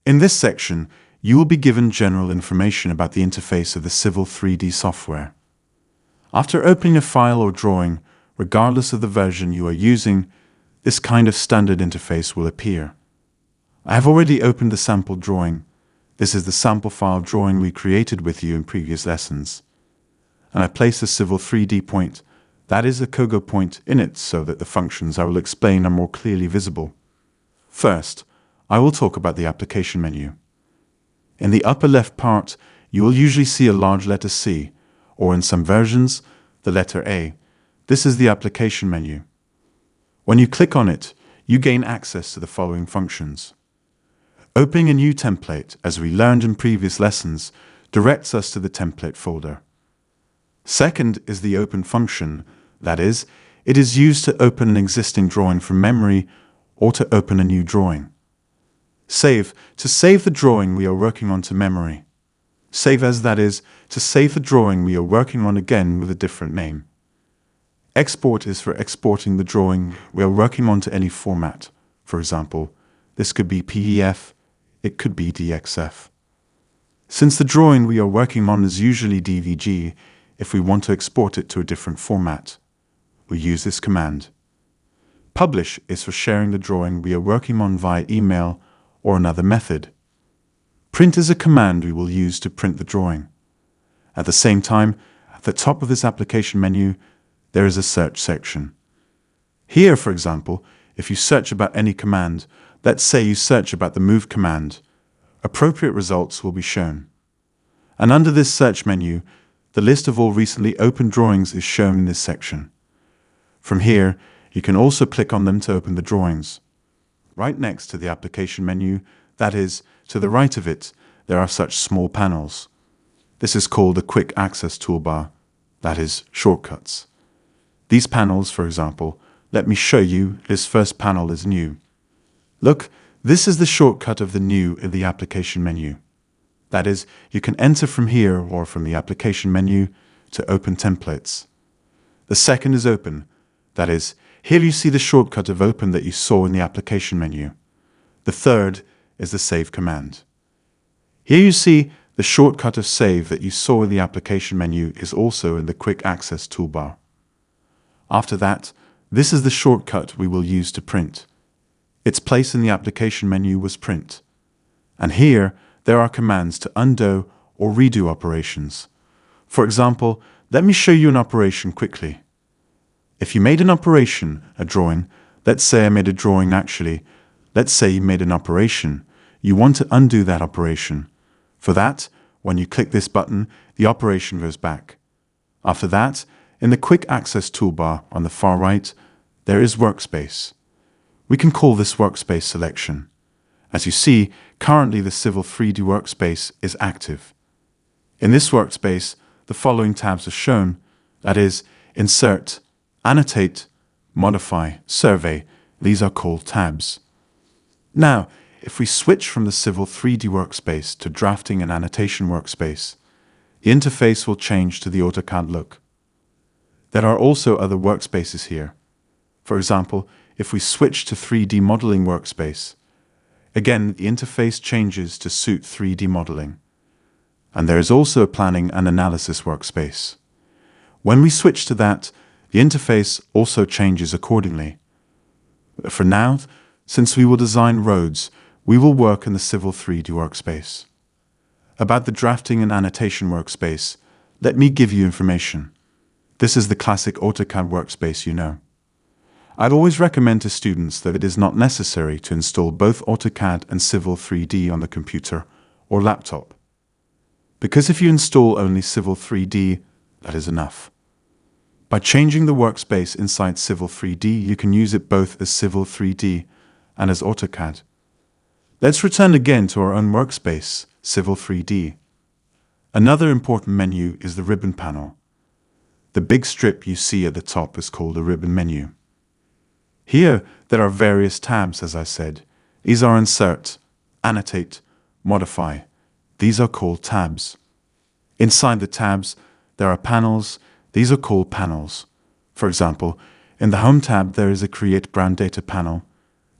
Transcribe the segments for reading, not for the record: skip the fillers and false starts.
In this section, you will be given general information about the interface of the Civil 3D software. After opening a file or drawing, regardless of the version you are using, this kind of standard interface will appear. I have already opened the sample drawing. This is the sample file drawing we created with you in previous lessons. And I place a Civil 3D point, that is a Kogo point, in it so that the functions I will explain are more clearly visible. First, I will talk about the application menu. In the upper left part, you will usually see a large letter C, or in some versions, the letter A. This is the application menu. When you click on it, you gain access to the following functions. Opening a new template, as we learned in previous lessons, directs us to the template folder. Second is the open function, that is, it is used to open an existing drawing from memory or to open a new drawing. Save, to save the drawing we are working on to memory. Save as, that is, to save the drawing we are working on again with a different name. Export is for exporting the drawing we are working on to any format. For example, this could be PDF, it could be DXF. Since the drawing we are working on is usually DVG, if we want to export it to a different format, we use this command. Publish is for sharing the drawing we are working on via email or another method. Print is a command we will use to print the drawing. At the same time, at the top of this application menu, there is a search section. Here, for example, if you search about any command, let's say you search about the move command, appropriate results will be shown. And under this search menu, the list of all recently opened drawings is shown in this section. From here, you can also click on them to open the drawings. Right next to the application menu, that is, to the right of it, there are such small panels. This is called a quick access toolbar, that is, shortcuts. These panels, for example, let me show you, this first panel is new. Look, this is the shortcut of the new in the application menu. That is, you can enter from here or from the application menu to open templates. The second is open. That is, here you see the shortcut of open that you saw in the application menu. The third is the save command. Here you see the shortcut of save that you saw in the application menu is also in the quick access toolbar. After that, this is the shortcut we will use to print. Its place in the application menu was print. And here, there are commands to undo or redo operations. For example, let me show you an operation quickly. If you made an operation, a drawing, let's say I made a drawing actually, let's say you made an operation, you want to undo that operation. For that, when you click this button, the operation goes back. After that, in the quick access toolbar on the far right, there is workspace. We can call this workspace selection. As you see, currently the Civil 3D workspace is active. In this workspace, the following tabs are shown, that is, Insert, Annotate, Modify, Survey. These are called tabs. Now, if we switch from the Civil 3D workspace to Drafting and Annotation workspace, the interface will change to the AutoCAD look. There are also other workspaces here. For example, if we switch to 3D Modeling workspace, again, the interface changes to suit 3D modeling. And there is also a Planning and Analysis workspace. When we switch to that, the interface also changes accordingly. For now, since we will design roads, we will work in the Civil 3D workspace. About the Drafting and Annotation workspace, let me give you information. This is the classic AutoCAD workspace you know. I'd always recommend to students that it is not necessary to install both AutoCAD and Civil 3D on the computer or laptop. Because if you install only Civil 3D, that is enough. By changing the workspace inside Civil 3D, you can use it both as Civil 3D and as AutoCAD. Let's return again to our own workspace, Civil 3D. Another important menu is the ribbon panel. The big strip you see at the top is called a ribbon menu. Here, there are various tabs, as I said. These are Insert, Annotate, Modify. These are called tabs. Inside the tabs, there are panels. These are called panels. For example, in the Home tab, there is a Create Brand Data panel,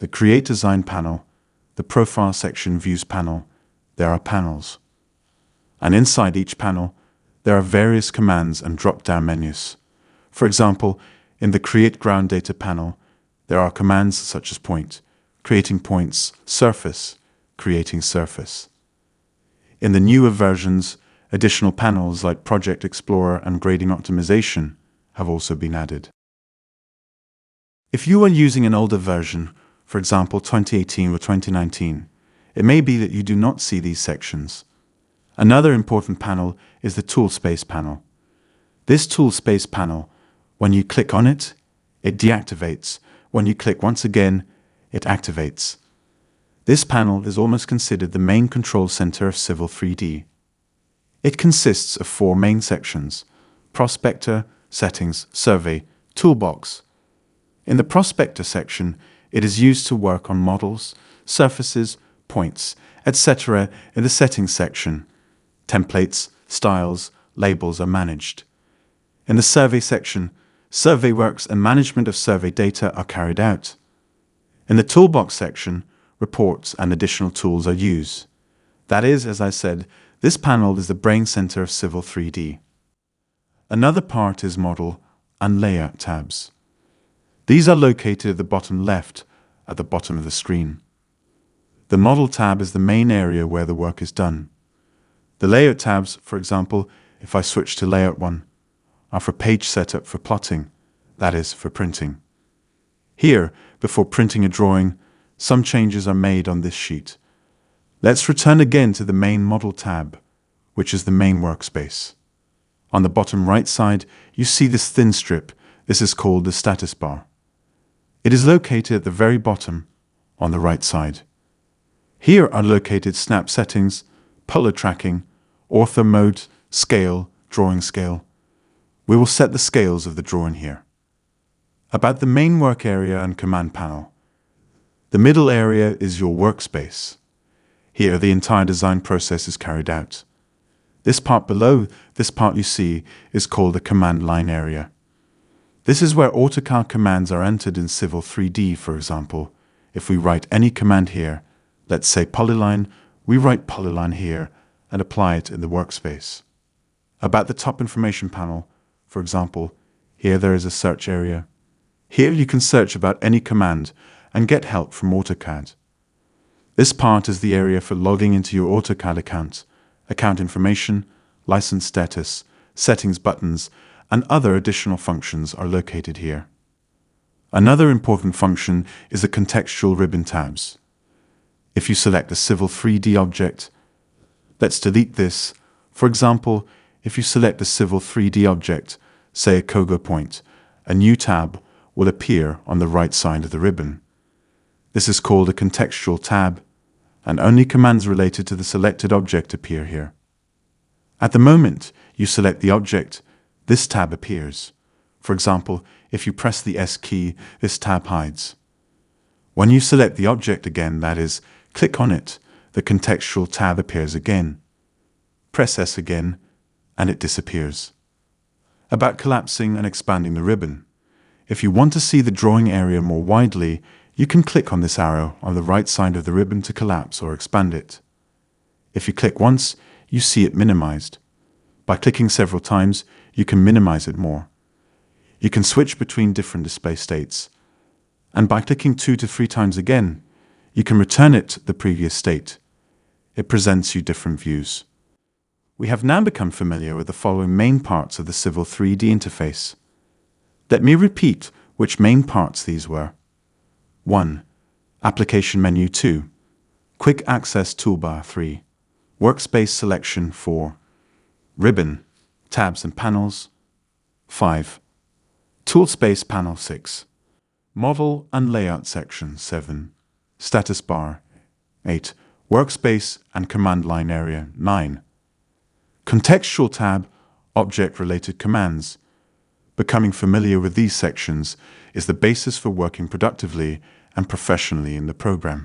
the Create Design panel, the Profile section Views panel, there are panels. And inside each panel, there are various commands and drop-down menus. For example, in the Create Ground Data panel, there are commands such as Point, creating points, Surface, creating surface. In the newer versions, additional panels like Project Explorer and Grading Optimization have also been added. If you are using an older version, for example 2018 or 2019, it may be that you do not see these sections. Another important panel is the Tool Space panel. This Tool Space panel, when you click on it, it deactivates. When you click once again, it activates. This panel is almost considered the main control center of Civil 3D. It consists of 4 main sections: Prospector, Settings, Survey, Toolbox. In the Prospector section, it is used to work on models, surfaces, points, etc. In the Settings section, templates, styles, labels are managed. In the Survey section, survey works and management of survey data are carried out. In the Toolbox section, reports and additional tools are used. That is, as I said, this panel is the brain center of Civil 3D. Another part is Model and Layout tabs. These are located at the bottom left, at the bottom of the screen. The Model tab is the main area where the work is done. The Layout tabs, for example, if I switch to Layout 1, are for page setup for plotting, that is, for printing. Here, before printing a drawing, some changes are made on this sheet. Let's return again to the main Model tab, which is the main workspace. On the bottom right side, you see this thin strip. This is called the status bar. It is located at the very bottom, on the right side. Here are located snap settings, polar tracking, ortho mode, scale, drawing scale. We will set the scales of the drawing here. About the main work area and command panel. The middle area is your workspace. Here the entire design process is carried out. This part below, this part you see, is called the command line area. This is where AutoCAD commands are entered in Civil 3D, for example. If we write any command here, let's say polyline, we write polyline here and apply it in the workspace. About the top information panel, for example, here there is a search area. Here you can search about any command and get help from AutoCAD. This part is the area for logging into your AutoCAD account, account information, license status, settings buttons, and other additional functions are located here. Another important function is the contextual ribbon tabs. If you select a Civil 3D object, let's delete this. For example, if you select a Civil 3D object, say a Kogo point, a new tab will appear on the right side of the ribbon. This is called a contextual tab, and only commands related to the selected object appear here. At the moment you select the object, this tab appears. For example, if you press the S key, this tab hides. When you select the object again, that is, click on it, the contextual tab appears again. Press S again, and it disappears. About collapsing and expanding the ribbon. If you want to see the drawing area more widely, you can click on this arrow on the right side of the ribbon to collapse or expand it. If you click once, you see it minimized. By clicking several times, you can minimize it more. You can switch between different display states. And by clicking 2 to 3 times again, you can return it to the previous state. It presents you different views. We have now become familiar with the following main parts of the Civil 3D interface. Let me repeat which main parts these were. 1. Application menu 2. Quick access toolbar 3. Workspace selection 4. Ribbon, tabs and panels 5. Toolspace panel 6. Model and layout section 7. Status bar 8. Workspace and command line area 9. Contextual tab, object-related commands. Becoming familiar with these sections is the basis for working productively and professionally in the program.